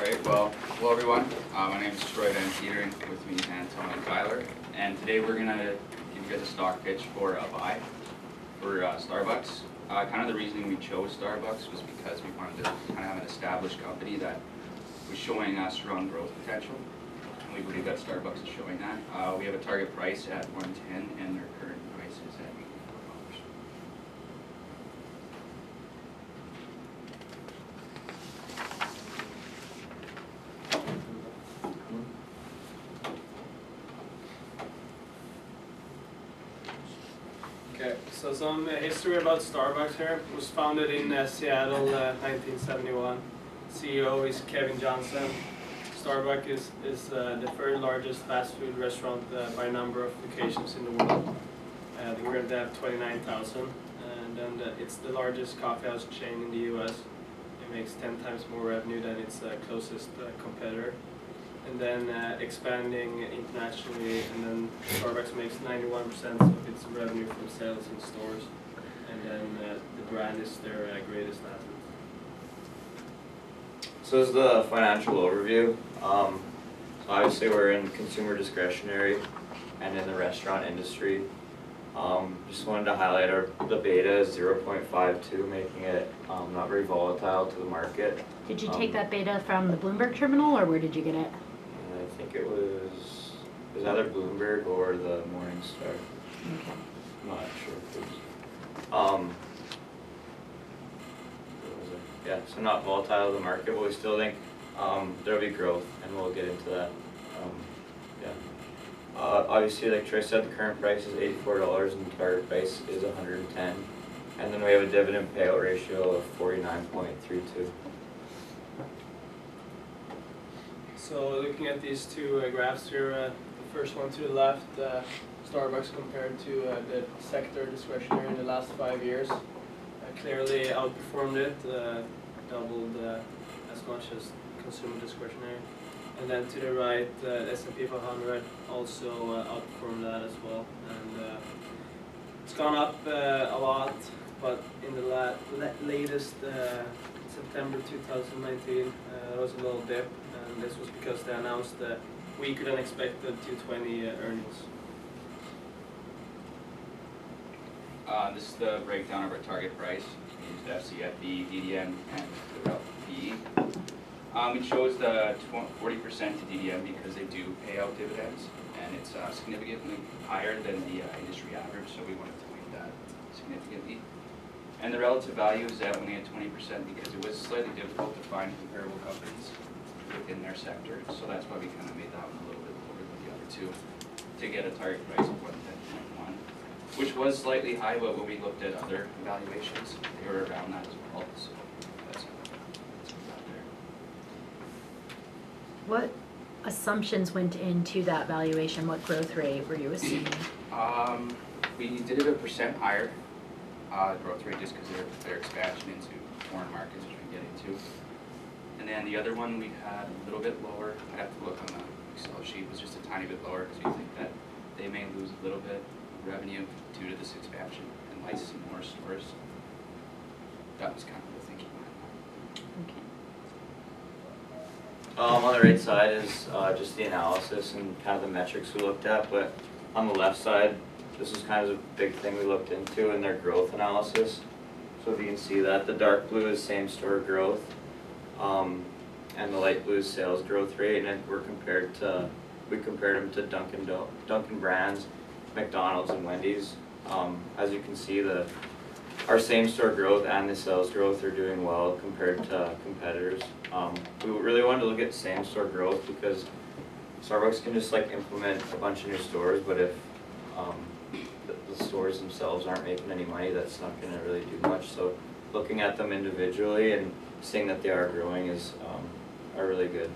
Alright, well, hello everyone. My name is Troy Van Petering, with me is Anton and Tyler. And today we're going to give you guys a stock pitch for a buy for Starbucks. Kind of the reasoning we chose Starbucks was because we wanted to kind of have an established company that was showing strong growth potential. And we believe that Starbucks is showing that. We have a target price at $110 and their current price is at $84. Okay, so some history about Starbucks here. It was founded in Seattle, 1971. CEO is Kevin Johnson. Starbucks is the third largest fast food restaurant by number of locations in the world. They currently have 29,000, and then it's the largest coffee house chain in the U.S. It makes 10 times more revenue than its closest competitor. And then expanding internationally, and then Starbucks makes 91% of its revenue from sales in stores, and then the brand is their greatest asset. So this is the financial overview. So obviously we're in consumer discretionary and in the restaurant industry. Just wanted to highlight the beta is 0.52, making it not very volatile to the market. Did you take that beta from the Bloomberg terminal, or where did you get it? I think it was either Bloomberg or the Morningstar. Okay. I'm not sure if it was. What was it? Yeah, so not volatile to the market, but we still think there'll be growth, and we'll get into that. Yeah. Obviously, like Troy said, the current price is $84 and the target price is $110, and then we have a dividend payout ratio of 49.32. So looking at these two graphs here, the first one to the left, Starbucks compared to the sector discretionary in the last 5 years, clearly outperformed it, doubled as much as consumer discretionary. And then to the right, the S&P 500 also outperformed that as well. And it's gone up a lot, but in the latest September 2019, there was a little dip. And this was because they announced the weaker than expected 220 earnings. This is the breakdown of our target price. We used FCFE, DDM, and the relative PE. It shows the 40% to DDM because they do pay out dividends, and it's significantly higher than the industry average, so we wanted to weight that significantly. And the relative value is at only at 20% because it was slightly difficult to find comparable companies within their sector, so that's why we kind of made that one a little bit lower than the other two to get a target price of 110.1, which was slightly high, but when we looked at other evaluations, they were around that as well. So that's about there. What assumptions went into that valuation? What growth rate were you assuming? We did it a percent higher growth rate just because their expansion into foreign markets, which we can get into. And then the other one we had a little bit lower. I'd have to look on the Excel sheet. It was just a tiny bit lower because we think that they may lose a little bit of revenue due to this expansion and licensing more stores. That was kind of the thinking behind that. Okay. On the right side is just the analysis and kind of the metrics we looked at, but on the left side, this is kind of the big thing we looked into in their growth analysis. So if you can see that, the dark blue is same store growth, and the light blue is sales growth rate, and we compared them to Dunkin' Brands, McDonald's, and Wendy's. As you can see, our same store growth and the sales growth are doing well compared to competitors. We really wanted to look at same store growth because Starbucks can just like implement a bunch of new stores, but if the stores themselves aren't making any money, that's not going to really do much. So looking at them individually and seeing that they are growing is a really good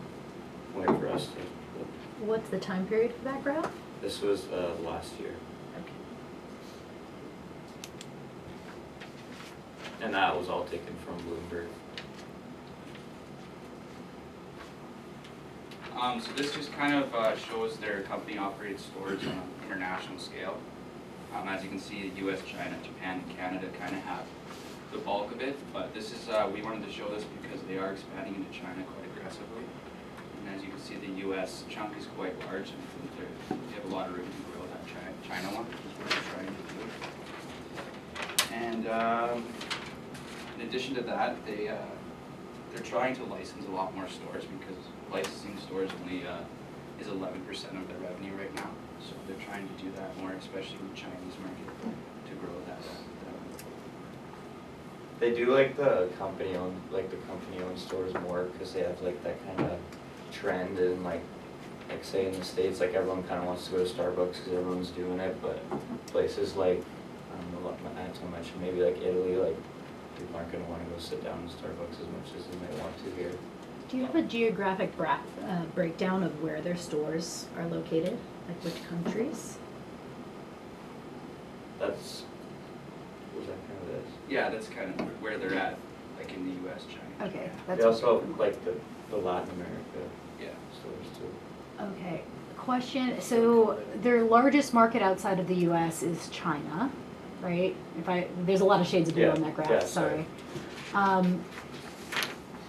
way for us to look. What's the time period for that graph? This was last year. Okay. And that was all taken from Bloomberg. So this just kind of shows their company-operated stores on an international scale. As you can see, the U.S., China, Japan, and Canada kind of have the bulk of it, but this is we wanted to show this because they are expanding into China quite aggressively. obviously the US chunk is quite large, and I think they have a lot of room to grow that China one, which is what they're trying to do. And in addition to that, they're trying to license a lot more stores, because licensing stores only is 11% of their revenue right now. So they're trying to do that more, especially in the Chinese market, to grow that. They do like the company owned stores more, because they have like that kind of trend, and like say in the States, like everyone kind of wants to go to Starbucks because everyone's doing it, but places like, I don't know, not so much, maybe like Italy, like people aren't going to want to go sit down in Starbucks as much as they might want to here. Do you have a geographic breakdown of where their stores are located, like which countries? Was that kind of this? Yeah, that's kind of where they're at, like in the US, China. Okay, Japan. that's They also have like the Latin America Yeah. stores too. okay. Question, so their largest market outside of the US is China, right? There's a lot of shades of blue Yeah, on that graph, yeah, sorry.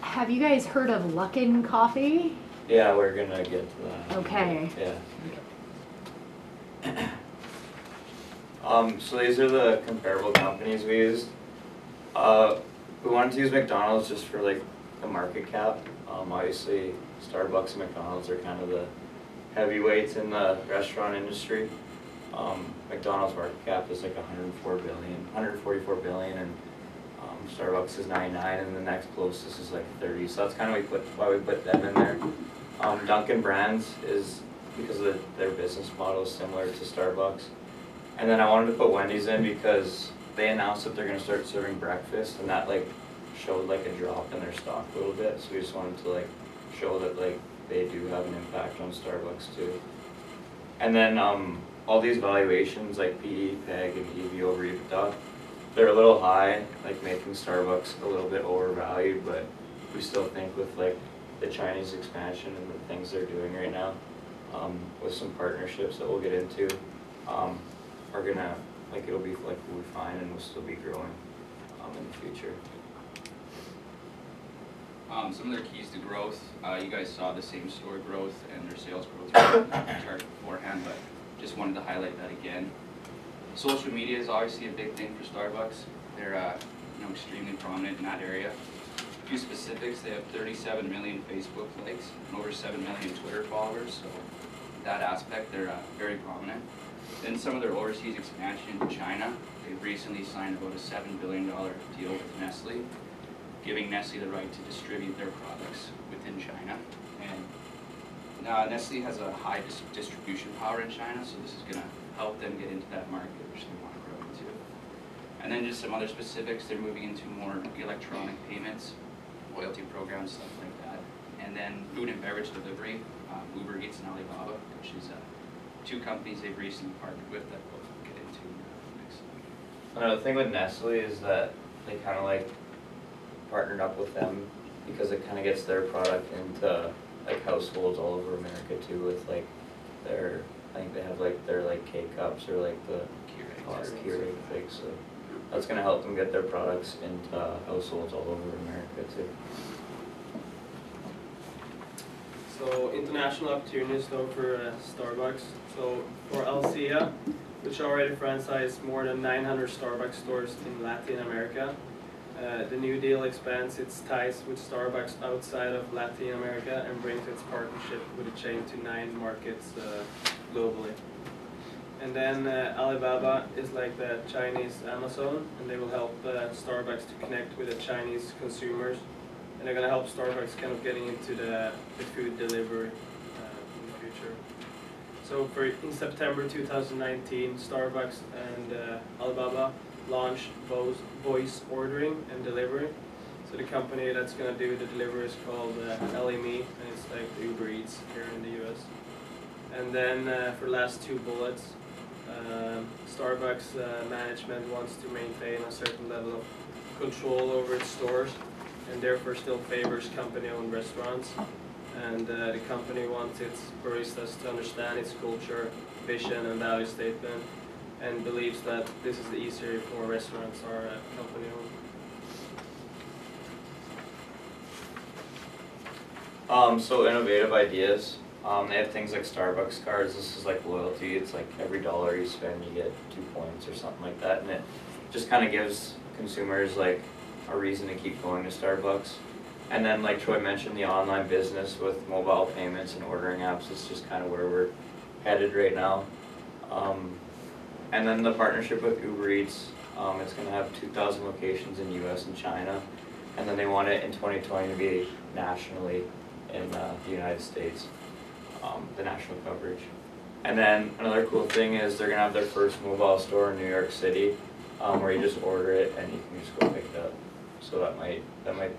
Have you guys heard of Luckin Coffee? Yeah, we're gonna get to that. Okay. Yeah. So these are the comparable companies we used. We wanted to use McDonald's just for like the market cap. Obviously Starbucks and McDonald's are kind of the heavyweights in the restaurant industry. McDonald's market cap is like 144 billion, and Starbucks is 99, and the next closest is like 30. So that's kind of why we put them in there. Dunkin' Brands is because their business model is similar to Starbucks. And then I wanted to put Wendy's in because they announced that they're going to start serving breakfast, and that like showed like a drop in their stock a little bit. So we just wanted to like show that like they do have an impact on Starbucks too. And then all these valuations like PE, PEG, and EV over EBITDA, they're a little high, like making Starbucks a little bit overvalued, but we still think with like the Chinese expansion and the things they're doing right now, with some partnerships that we'll get into, are gonna, like it'll be fine, and we'll still be growing in the future. Some of their keys to growth, you guys saw the same store growth and their sales growth on the chart beforehand, but just wanted to highlight that again. Social media is obviously a big thing for Starbucks. They're extremely prominent in that area. A few specifics, they have 37 million Facebook likes and over 7 million Twitter followers, so that aspect, they're very prominent. Then some of their overseas expansion into China, they've recently signed about a $7 billion deal with Nestle, giving Nestle the right to distribute their products within China. And Nestle has a high distribution power in China, so this is going to help them get into that market, which they want to grow into. And then just some other specifics, they're moving into more electronic payments, loyalty programs, stuff like that. And then food and beverage delivery, Uber Eats and Alibaba, which is two companies they've recently partnered with that we'll get into next slide. Another thing with Nestle is that they kind of like partnered up with them because it kind of gets their product into like households all over America too, with like I think they have like their like K-Cups or like the Keurig things, so that's gonna help them get their products into households all over America too. So international opportunities though for Starbucks. So for Alcia, which already franchised more than 900 Starbucks stores in Latin America, the new deal expands its ties with Starbucks outside of Latin America and brings its partnership with the chain to 9 markets globally. And then Alibaba is like the Chinese Amazon, and they will help Starbucks to connect with the Chinese consumers. And they're going to help Starbucks kind of getting into the food delivery in the future. So in September 2019, Starbucks and Alibaba launched both voice ordering and delivery. So the company that's going to do the delivery is called LME, and it's like Uber Eats here in the US. And then for the last 2 bullets, Starbucks management wants to maintain a certain level of control over its stores, and therefore still favors company-owned restaurants. And the company wants its baristas to understand its culture, vision, and value statement, and believes that this is the easier if more restaurants are company-owned. So innovative ideas. They have things like Starbucks cards. This is like loyalty. It's like every dollar you spend, you get 2 points or something like that, and it just kind of gives consumers like a reason to keep going to Starbucks. And then, like Troy mentioned, the online business with mobile payments and ordering apps is just kind of where we're headed right now. And then the partnership with Uber Eats. It's going to have 2,000 locations in U.S. and China, and then they want it in 2020 to be nationally in the United States, the national coverage. And then another cool thing is they're gonna have their first mobile store in New York City, where you just order it and you can just go pick it up. So that might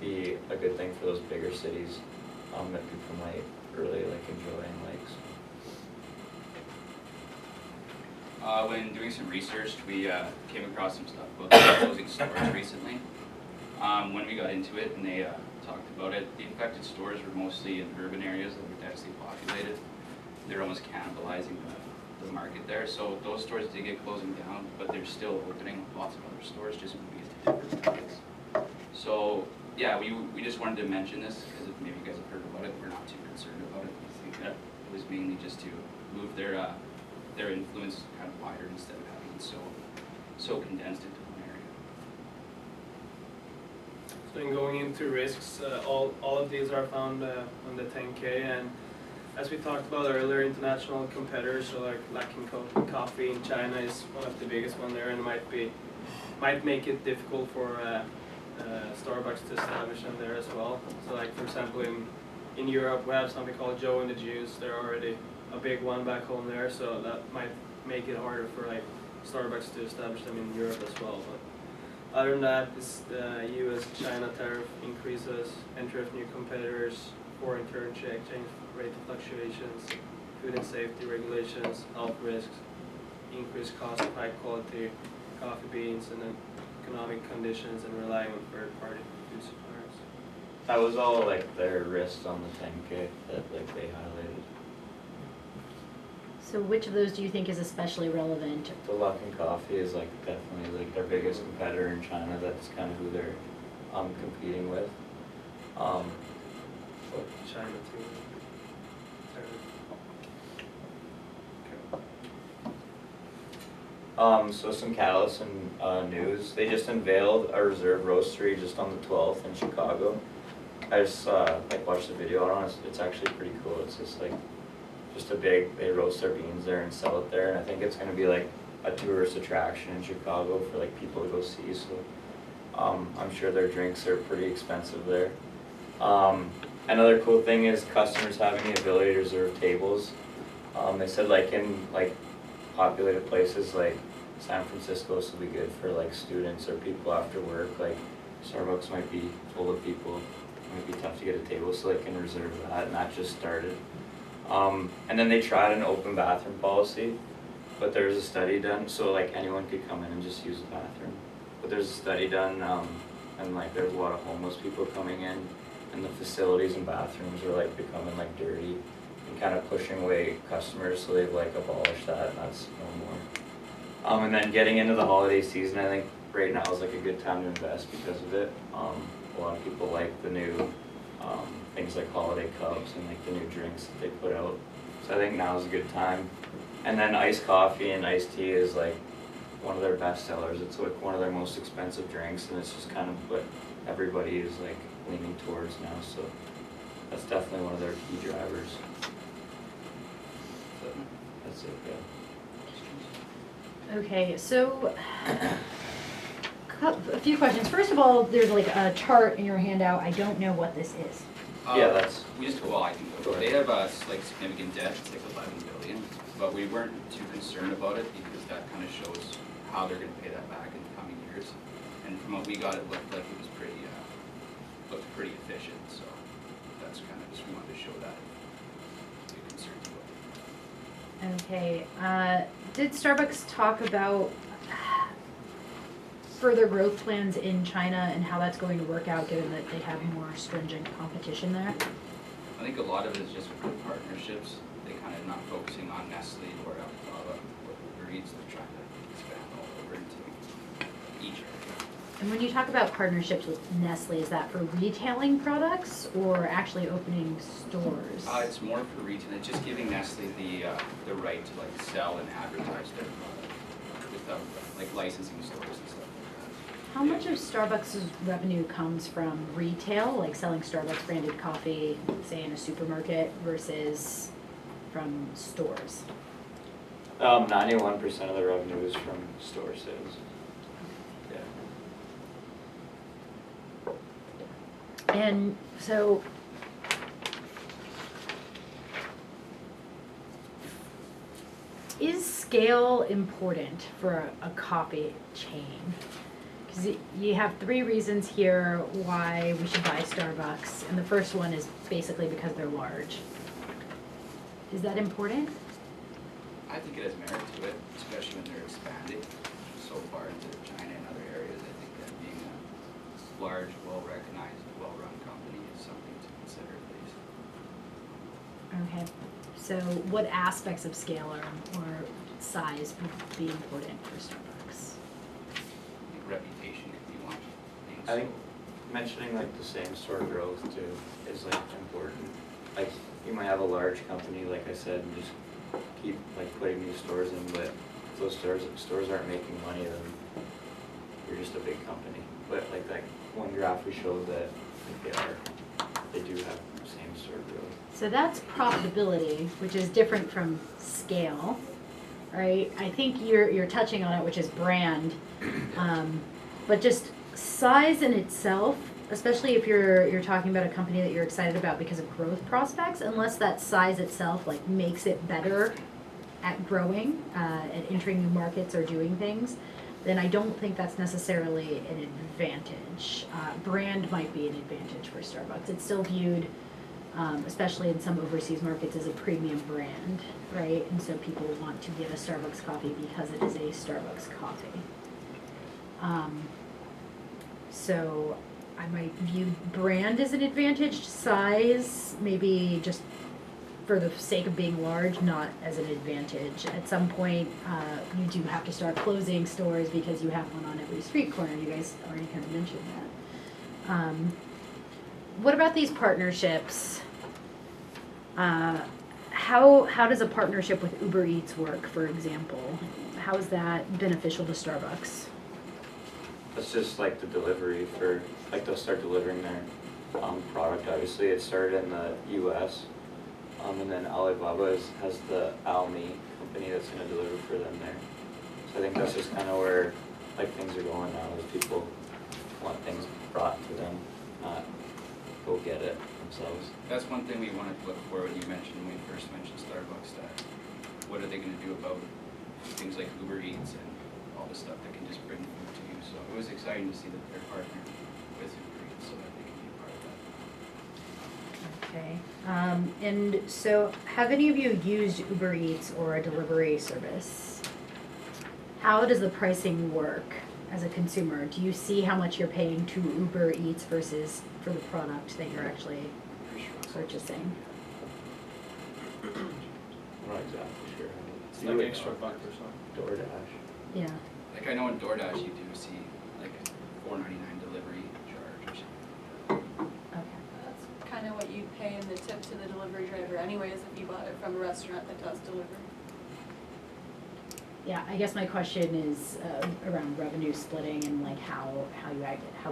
be a good thing for those bigger cities that people might really like enjoy and like. When doing some research, we came across some stuff about closing stores recently. When we got into it and they talked about it, the affected stores were mostly in urban areas that were densely populated. They're almost cannibalizing the market there. So those stores did get closing down, but they're still opening lots of other stores, just moving into different markets. So yeah, we just wanted to mention this because if maybe you guys have heard about it. We're not too concerned about it. We think that it was mainly just to move their influence kind of wider instead of having it so condensed into one area. So in going into risks, all of these are found on the 10K, and as we talked about earlier, international competitors, so like lacking coffee in China is one of the biggest one there, and might make it difficult for Starbucks to establish them there as well. So like for example in Europe we have something called Joe and the Juice. They're already a big one back home there, so that might make it harder for like Starbucks to establish them in Europe as well. But other than that, it's the US-China tariff increases, entry of new competitors, foreign currency exchange rate fluctuations, food and safety regulations, health risks, increased cost of high quality coffee beans, and then economic conditions and relying on third-party food suppliers. That was all like their risks on the 10K that like they highlighted. So which of those do you think is especially relevant? The Luckin Coffee is like definitely like their biggest competitor in China. That's kind of who they're competing with. China too. So some catalysts and news. They just unveiled a reserve roastery just on the 12th in Chicago. I just like watched the video on it. It's actually pretty cool. It's just like they roast their beans there and sell it there, and I think it's gonna be like a tourist attraction in Chicago for like people to go see. So I'm sure their drinks are pretty expensive there. Another cool thing is customers having the ability to reserve tables. They said like in like populated places like San Francisco, this will be good for like students or people after work. Like Starbucks might be full of people, it might be tough to get a table, so they can reserve that, and that just started. And then they tried an open bathroom policy, but there's a study done, so like anyone could come in and just use the bathroom. But there's a study done, and like there's a lot of homeless people coming in, and the facilities and bathrooms are like becoming like dirty and kind of pushing away customers, so they've like abolished that, and that's no more. And then getting into the holiday season, I think right now is like a good time to invest because of it. A lot of people like the new things like holiday cups and like the new drinks that they put out. So I think now is a good time. And then iced coffee and iced tea is like one of their best sellers. It's like one of their most expensive drinks, and it's just kind of what everybody is like leaning towards now. So that's definitely one of their key drivers. So that's it, yeah. Okay, so a few questions. First of all, there's like a chart in your handout. I don't know what this is. Yeah, that's. We just I can go. They have like significant debt. It's like 11 billion, but we weren't too concerned about it because that kind of shows how they're going to pay that back in the coming years. And from what we got, it looked like it was pretty efficient. So that's kind of just we wanted to show that. You're concerned about it. Okay. Did Starbucks talk about further growth plans in China and how that's going to work out given that they have more stringent competition there? I think a lot of it is just with partnerships. They kind of not focusing on Nestle or Alibaba or Uber Eats. They're trying to expand all over into each area. And when you talk about partnerships with Nestle, is that for retailing products or actually opening stores? It's more for retail. It's just giving Nestle the right to like sell and advertise their product without like licensing stores and stuff like How much of Starbucks' revenue comes from retail, like selling Starbucks branded coffee, say in a supermarket, versus from stores? 91% of the revenue is from store sales. Yeah. And so, is scale important for a coffee chain? Because you have 3 reasons here why we should buy Starbucks, and the first one is basically because they're large. Is that important? that. I think it has merit to it, especially when they're expanding so far into China and other areas. I think that being a large, well-recognized, well-run company is something to consider at least. Okay, so what aspects of scale or size would be important for Starbucks? I think reputation could be one. I think mentioning like the same store growth too is like important. Like you might have a large company, like I said, and just keep like putting new stores in, but if those stores aren't making money, then you're just a big company. But like that one graph we showed that they do have same store growth. So that's profitability, which is different from scale, right? I think you're touching on it, which is brand, but just size in itself, especially if you're talking about a company that you're excited about because of growth prospects, unless that size itself like makes it better at growing, at entering new markets or doing things, then I don't think that's necessarily an advantage. Brand might be an advantage for Starbucks. It's still viewed, especially in some overseas markets, as a premium brand, right? And so people want to get a Starbucks coffee because it is a Starbucks coffee. So I might view brand as an advantage, size maybe just for the sake of being large, not as an advantage. At some point, you do have to start closing stores because you have one on every street corner. You guys already kind of mentioned that. What about these partnerships? How does a partnership with Uber Eats work, for example? How is that beneficial to Starbucks? That's just like the delivery for, like they'll start delivering their product. Obviously, it started in the U.S. And then Alibaba has the Almi company that's going to deliver for them there. So I think that's just kind of where like things are going now. Is people want things brought to them, not go get it themselves. That's one thing we wanted to look for when you mentioned, when we first mentioned Starbucks, that what are they gonna do about things like Uber Eats and all the stuff that can just bring food to you. So it was exciting to see that they're partnering with Uber Eats so that they can be a part of that. Okay. And so have any of you used Uber Eats or a delivery service? How does the pricing work as a consumer? Do you see how much you're paying to Uber Eats versus for the product that you're actually purchasing? I'm not exactly sure. It's like extra buck or something. DoorDash. Yeah. Like I know in DoorDash you do see like a $4.99 delivery charge or something. Okay. That's kind of what you pay in the tip to the delivery driver anyways if you bought it from a restaurant that does delivery. Yeah, I guess my question is around revenue splitting and like how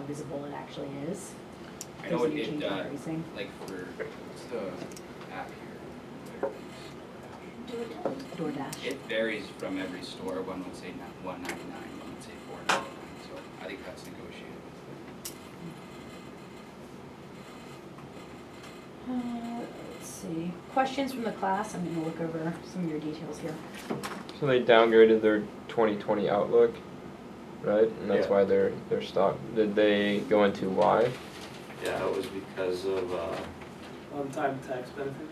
visible it actually is. I know There's it any change in pricing. like for, what's the app here? DoorDash. It varies from every store. One would say $1.99, one would say $4.99. So I think that's negotiated. Let's see. Questions from the class? I'm gonna look over some of your details here. So they downgraded their 2020 outlook, right? And that's Yeah. why their stock. Did they go into why? Yeah, it was because of One-time tax benefit.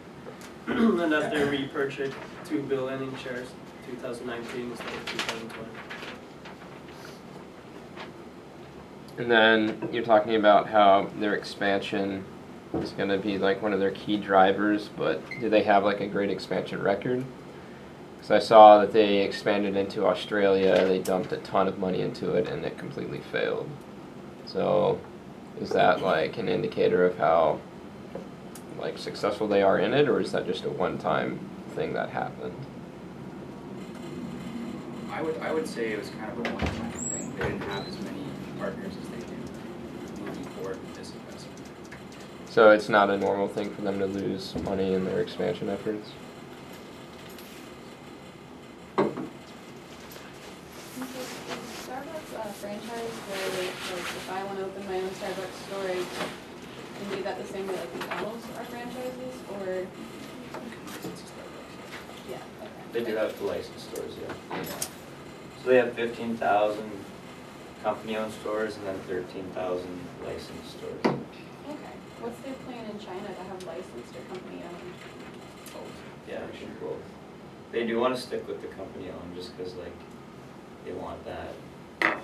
And that they repurchased 2 billion in shares 2019 instead of 2020. And then you're talking about how their expansion is going to be like one of their key drivers, but do they have like a great expansion record? Because I saw that they expanded into Australia, they dumped a ton of money into it, and it completely failed. So is that like an indicator of how like successful they are in it, or is that just a one-time thing that happened? I would say it was kind of a one-time thing. They didn't have as many partners as they do moving forward with this investment. So it's not a normal thing for them to lose money in their expansion efforts? Is Starbucks a franchise where, like, if I want to open my own Starbucks store, I can do that the same way like McDonald's are franchises, or? Yeah, okay. They do have licensed stores, yeah. So they have 15,000 company-owned stores and then 13,000 licensed stores. Okay. What's their plan in China to have licensed or company-owned? Yeah, I think both. They do want to stick with the company-owned just because, like, they want that, I don't know,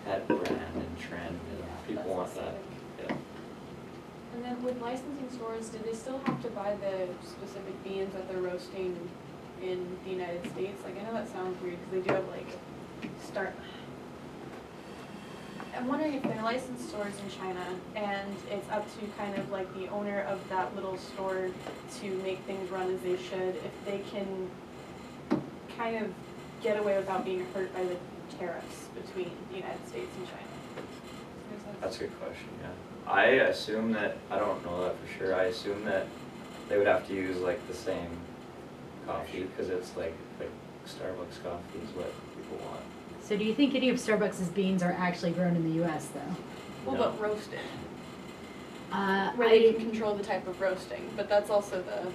that brand and trend, and people want that, yeah. And then with licensing stores, do they still have to buy the specific beans that they're roasting in the United States? Like, I know that sounds weird because they do have like I'm wondering if they're licensed stores in China and it's up to kind of like the owner of that little store to make things run as they should, if they can kind of get away without being hurt by the tariffs between the United States and China. Does that make sense? That's a good question, yeah. I assume that, I don't know that for sure, I assume that they would have to use like the same coffee, because it's like Starbucks coffee is what people want. So do you think any of Starbucks' beans are actually grown in the US though? Well, No. but roasted, Uh, where they can control the type of roasting, but that's also the,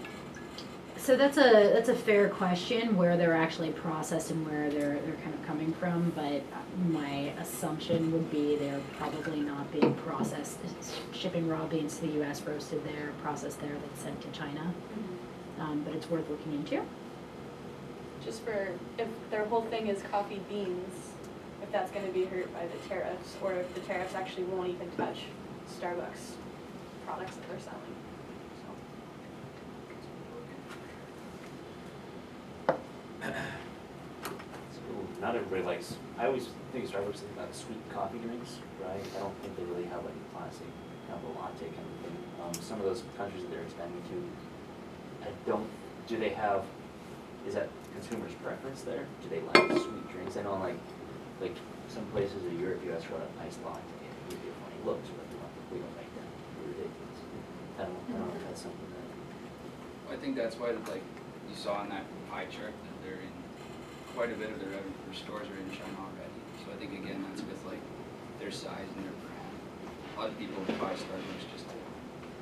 So that's a fair question, where they're actually processed and where they're kind of coming from, but my assumption would be they're probably not being processed, shipping raw beans to the US, roasted there, processed there, then sent to China. But it's worth looking into. just for, if their whole thing is coffee beans, if that's gonna be hurt by the tariffs, or if the tariffs actually won't even touch Starbucks products that they're selling, so. So not everybody likes, I always think of Starbucks think about sweet coffee drinks, right? I don't think they really have like a classic kind of a latte kind of thing. Some of those countries that they're expanding to, I don't, do they have, is that consumers' preference there? Do they like sweet drinks? I know like some places in Europe, you ask for an iced latte, and it would be a funny look, so we don't make that. We're ridiculous. I don't know if that's something that. I think that's why, like, you saw in that pie chart that they're in, quite a bit of their revenue for stores are in China already. So I think, again, that's with, like, their size and their brand. A lot of people buy Starbucks just to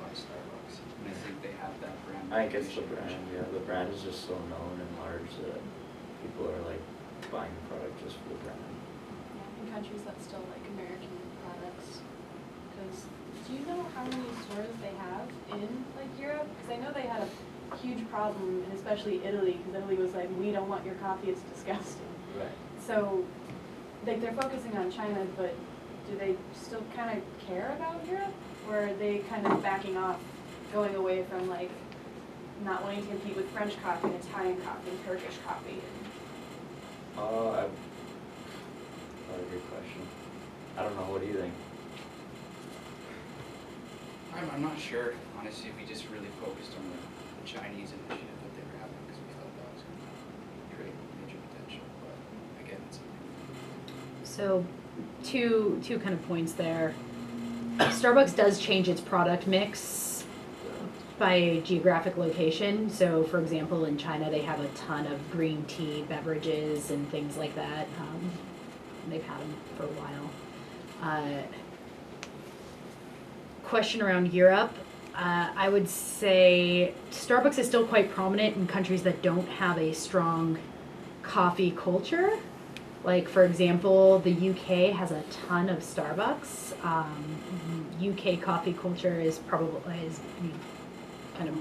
buy Starbucks. And I think they have that brand. I think it's the recognition in brand, China. yeah, the brand is just so known and large that people are like buying the product just for the brand. Yeah, in countries that still like American products, because do you know how many stores they have in like Europe? Because I know they had a huge problem, and especially Italy, because Italy was like, we don't want your coffee, it's disgusting. Right. So, like, they're focusing on China, but do they still kind of care about Europe? Or are they kind of backing off, going away from, like, not wanting to compete with French coffee and Italian coffee and Turkish coffee? That's a good question. I don't know, what do you think? I'm not sure, honestly, if we just really focused on the Chinese initiative that they were having, because we thought that was going to create major potential, but again, it's. So two kind of points there. Starbucks does change its product mix by geographic location. So for example, in China they have a ton of green tea beverages and things like that. They've had them for a while. Question around Europe. I would say Starbucks is still quite prominent in countries that don't have a strong coffee culture. Like, for example, the UK has a ton of Starbucks. UK coffee culture is kind of,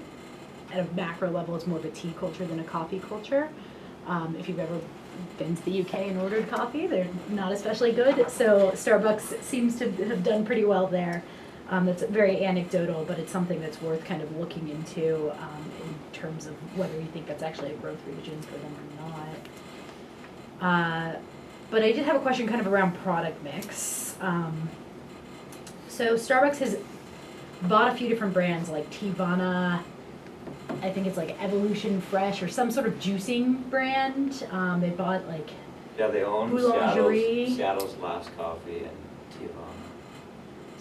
at a macro level, it's more of a tea culture than a coffee culture. If you've ever been to the UK and ordered coffee, they're not especially good. So Starbucks seems to have done pretty well there. That's very anecdotal, but it's something that's worth kind of looking into in terms of whether you think that's actually a growth region for them or not. But I did have a question kind of around product mix. So Starbucks has bought a few different brands like Tivana, I think it's like Evolution Fresh or some sort of juicing brand. They bought like, Yeah, they own Boulangerie. Seattle's Last Coffee and Tijuana.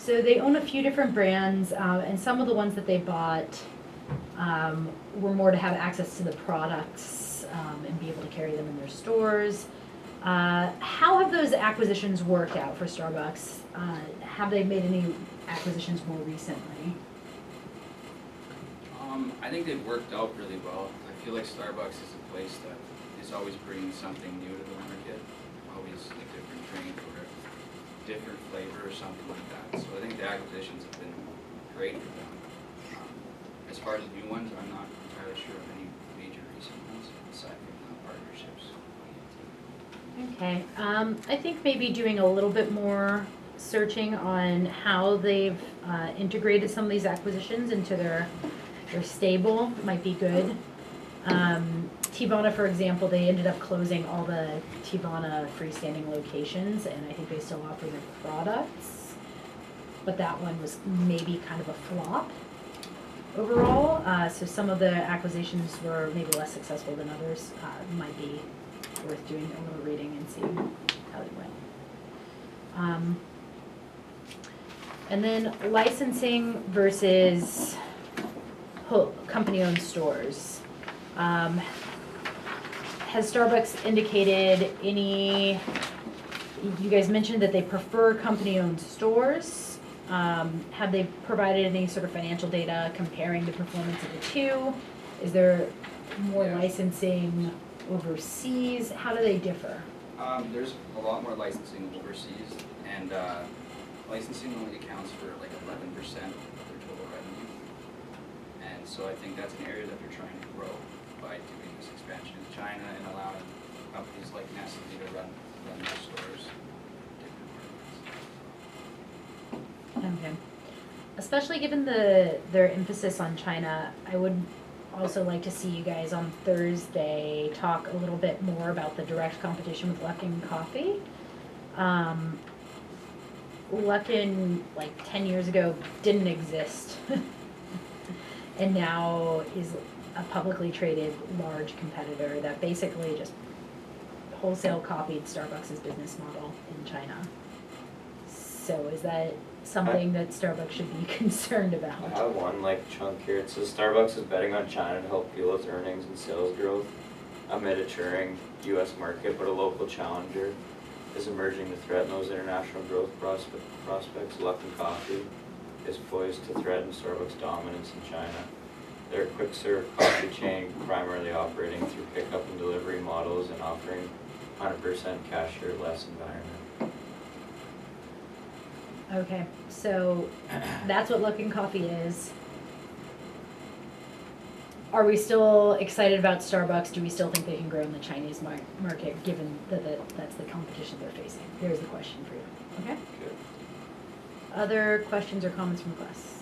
so they own a few different brands, and some of the ones that they bought were more to have access to the products and be able to carry them in their stores. How have those acquisitions worked out for Starbucks? Have they made any acquisitions more recently? I think they've worked out really well. I feel like Starbucks is a place that is always bringing something new to the market, always a different drink or a different flavor or something like that. So I think the acquisitions have been great for them. As far as new ones, I'm not entirely sure of any major recent ones aside from the partnerships. Okay, I think maybe doing a little bit more searching on how they've integrated some of these acquisitions into their stable might be good. Tivana, for example, they ended up closing all the Tivana freestanding locations, and I think they still offer their products. But that one was maybe kind of a flop overall. So some of the acquisitions were maybe less successful than others. Might be worth doing a little reading and seeing how they went. And then licensing versus company-owned stores. Has Starbucks indicated any, you guys mentioned that they prefer company-owned stores. Have they provided any sort of financial data comparing the performance of the two? Is there more Yeah. licensing overseas? How do they differ? There's a lot more licensing overseas, and licensing only accounts for like 11% of their total revenue. And so I think that's an area that they're trying to grow by doing this expansion in China and allowing companies like Nestle to run their stores in different markets. Okay. Especially given their emphasis on China, I would also like to see you guys on Thursday talk a little bit more about the direct competition with Luckin Coffee. Luckin, like 10 years ago, didn't exist. And now is a publicly traded large competitor that basically just wholesale copied Starbucks' business model in China. So is that something that Starbucks should be concerned about? I have one chunk here. It says Starbucks is betting on China to help fuel its earnings and sales growth amid a maturing U.S. market, but a local challenger is emerging to threaten those international growth prospects. Luckin Coffee is poised to threaten Starbucks' dominance in China. They're a quick-serve coffee chain primarily operating through pickup and delivery models and offering 100% cashier-less environment. Okay, so that's what Luckin Coffee is. Are we still excited about Starbucks? Do we still think they can grow in the Chinese market, given that that's the competition they're facing? Here's the question for you, okay? Good. Other questions or comments from the class?